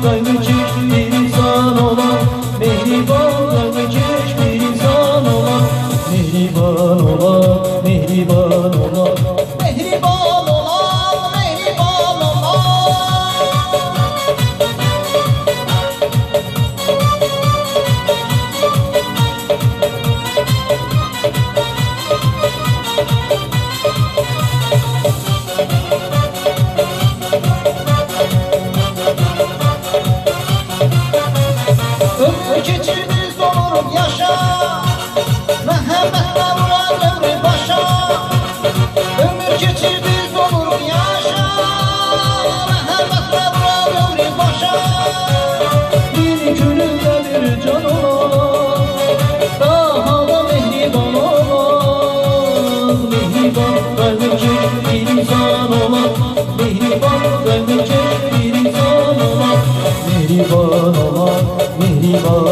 kaynaşmış bir insan olan, mehriban kaynaşmış bir insan olan, mehriban olan, mehriban olan, mehriban olan, mehriban olan. Ömür geçirdiniz dolurum yaşa, merhametle vuran ömrü başa. Ömür geçirdiniz dolurum yaşa, merhametle vuran ömrü başa. Bir külümde bir can olan, daha da mehriban olan, mehriban kaynaşmış bir insan olan, mehriban kaynaşmış bir insan olan, mehriban olan, mehriban